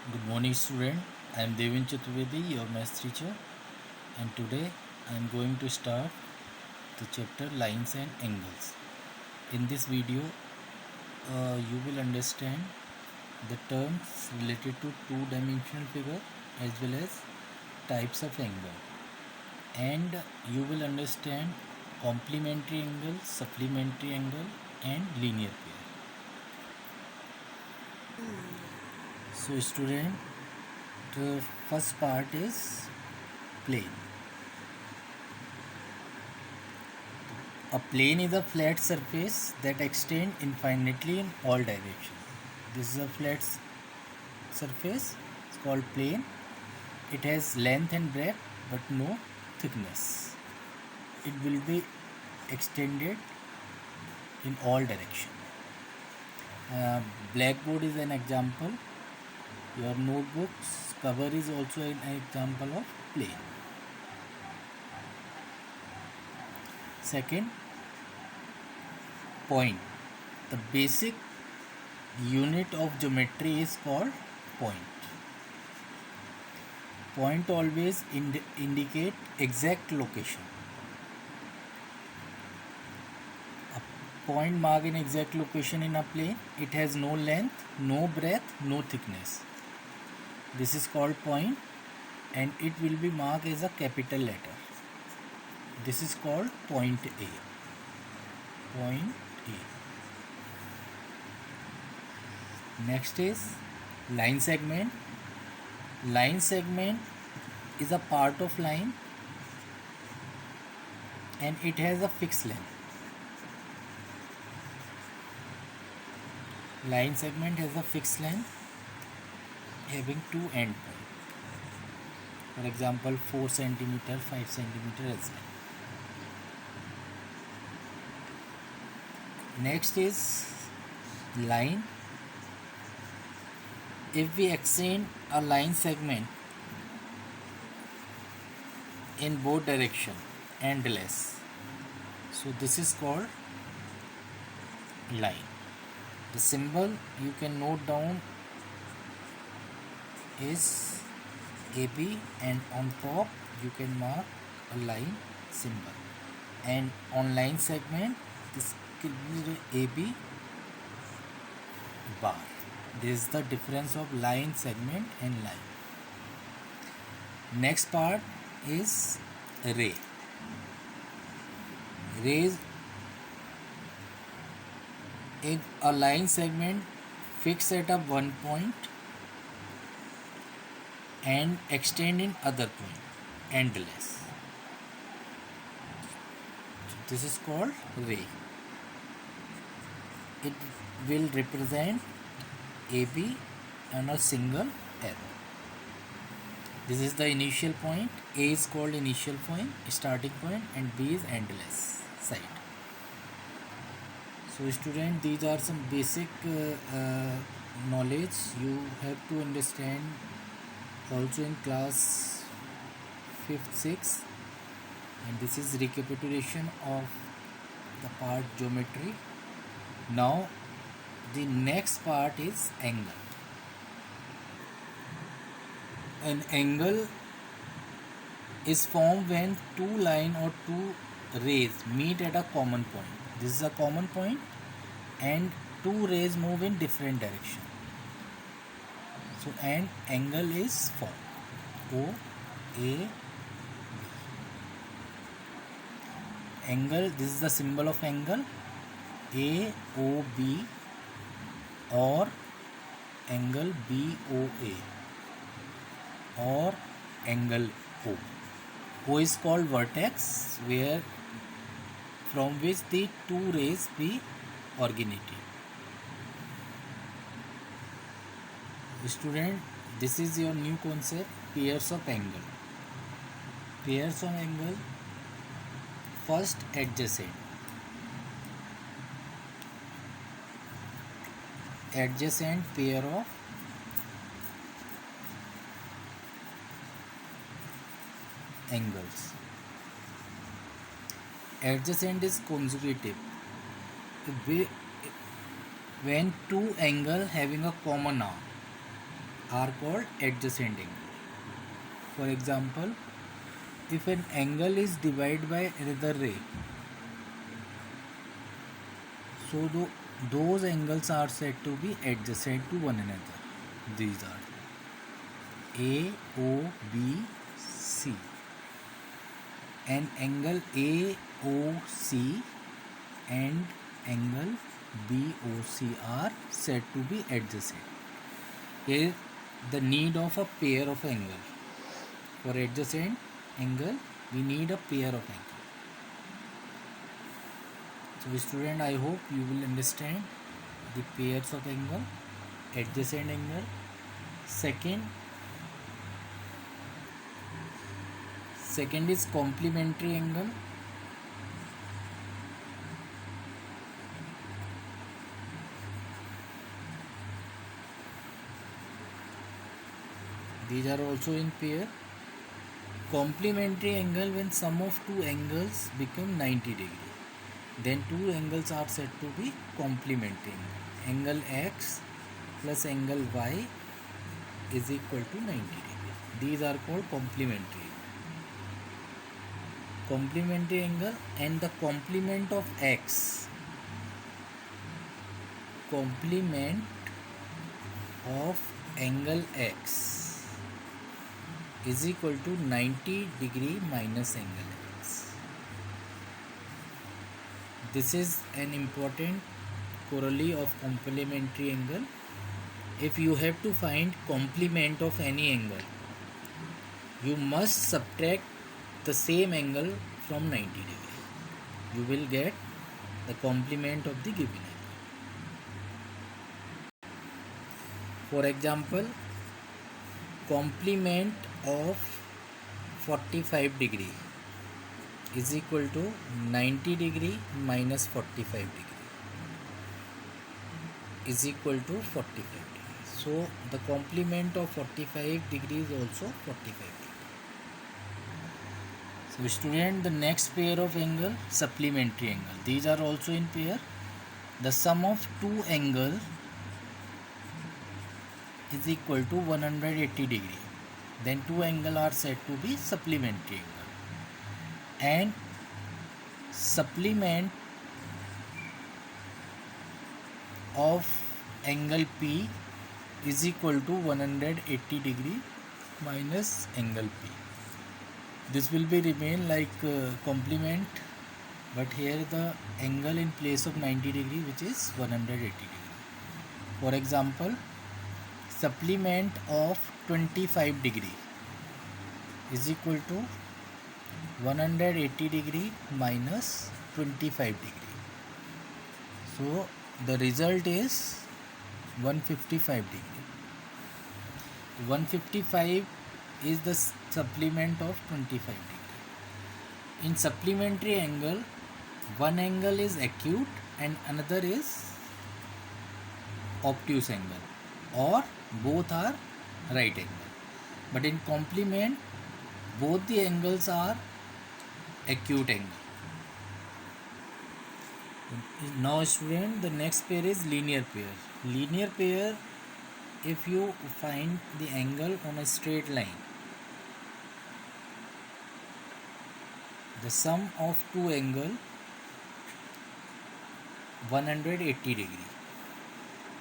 Good morning, student. I am Devin Chaturvedi, your math teacher, and today I am going to start the chapter Lines and Angles. In this video, you will understand the terms related to two-dimensional figure as well as types of angle, and you will understand complementary angle, supplementary angle, and linear pair. So, student, the first part is plane. A plane is a flat surface that extends infinitely in all directions. This is a flat surface. It's called plane. It has length and breadth but no thickness. It will be extended in all directions. Blackboard is an example. Your notebook's cover is also an example of plane. Second, point. The basic unit of geometry is called point. Point always indicate exact location. A point mark an exact location in a plane. It has no length, no breadth, no thickness. This is called point, and it will be marked as a capital letter. This is called point A. Point A. Next is line segment. Line segment is a part of line and it has a fixed length. Line segment has a fixed length having two endpoints. For example, 4 cm, 5 cm as well. Next is line. If we extend a line segment in both direction endless, so this is called line. The symbol you can note down is AB, and on top you can mark a line symbol, and on line segment this could be AB bar. This is the difference of line segment and line. Next part is ray. Rays in a line segment fixed at a one point and extend in other point endless. This is called ray. It will represent AB and a single arrow. This is the initial point. A is called initial point, starting point, and B is endless side. So student, these are some basic knowledge you have to understand also in class 5th, 6th, and this is recapitulation of the part geometry. Now the next part is angle. An angle is formed when two lines or two rays meet at a common point. This is a common point and two rays move in different direction. So an angle is formed. OAB. Angle, this is the symbol of angle. AOB or angle BOA or angle O. O is called vertex, where from which the two rays be originated. Student, this is your new concept, pairs of angle. Pairs of angle. First, adjacent. Adjacent pair of angles. Adjacent is consecutive. When two angles having a common arm. are called adjacent angle. For example, if an angle is divided by another ray, so those angles are said to be adjacent to one another. These are A, O, B, C. An angle AOC and angle BOC are said to be adjacent. Here the need of a pair of angle. For adjacent angle we need a pair of angle. So student, I hope you will understand the pairs of angle. Adjacent angle. Second is complementary angle. These are also in pair. Complementary angle, when sum of two angles become 90 degree, then two angles are said to be complementary angle. Angle X plus angle Y is equal to 90 degree. These are called complementary. Complementary angle, and the complement of X, complement of angle X is equal to 90 degree minus angle X. This is an important corollary of complementary angle. If you have to find complement of any angle, you must subtract the same angle from 90 degree. You will get the complement of the given angle. For example, complement of 45 degree is equal to 90 degree minus 45 degree is equal to 45 degree. So the complement of 45 degree is also 45 degree. So student, the next pair of angle, supplementary angle. These are also in pair. The sum of two angles is equal to 180 degree. Then two angles are said to be supplementary angle. And supplement of angle P is equal to 180 degree minus angle P. This will be remain like complement, but here the angle in place of 90 degree, which is 180 degree. For example, supplement of 25 degree is equal to 180 degree minus 25 degree. So the result is 155 degree. 155 is the supplement of 25 degree. In supplementary angle, one angle is acute and another is obtuse angle, or both are right angle. But in complement, both the angles are acute angle. Now student, the next pair is linear pair. Linear pair, if you find the angle on a straight line, the sum of two angle 180 degree,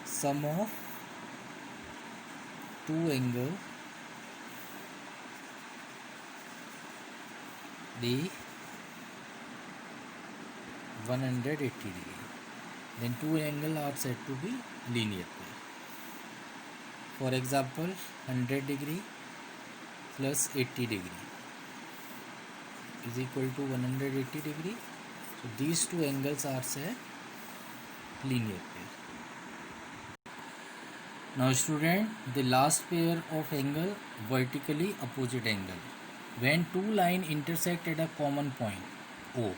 sum of two angle the 180 degree, then two angle are said to be linear pair. For example, 100 degree plus 80 degree is equal to 180 degree. So these two angles are said linear pair. Now student, the last pair of angle, vertically opposite angle. When two lines intersect at a common point O,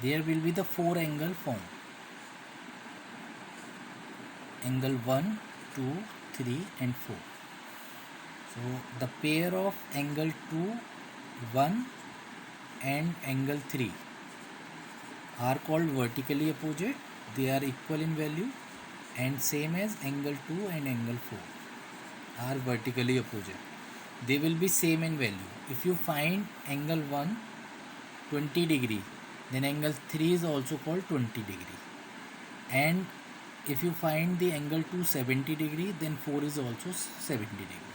there will be the four angle formed. Angle 1, 2, 3 and 4. So the pair of angle 2, 1 and angle 3 are called vertically opposite. They are equal in value and same as angle 2 and angle 4. are vertically opposite, they will be same in value. If you find angle 1 20 degree, then angle 3 is also called 20 degree. And if you find the angle 2 70 degree, then 4 is also 70 degree.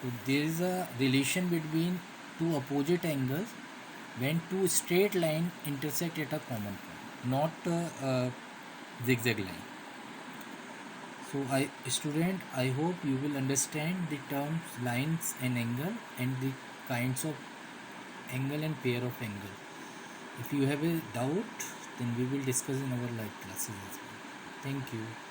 So there is a relation between two opposite angles when two straight line intersect at a common point, not a zigzag line. So student, I hope you will understand the terms lines and angle and the kinds of angle and pair of angle. If you have a doubt, then we will discuss in our live classes as well. Thank you.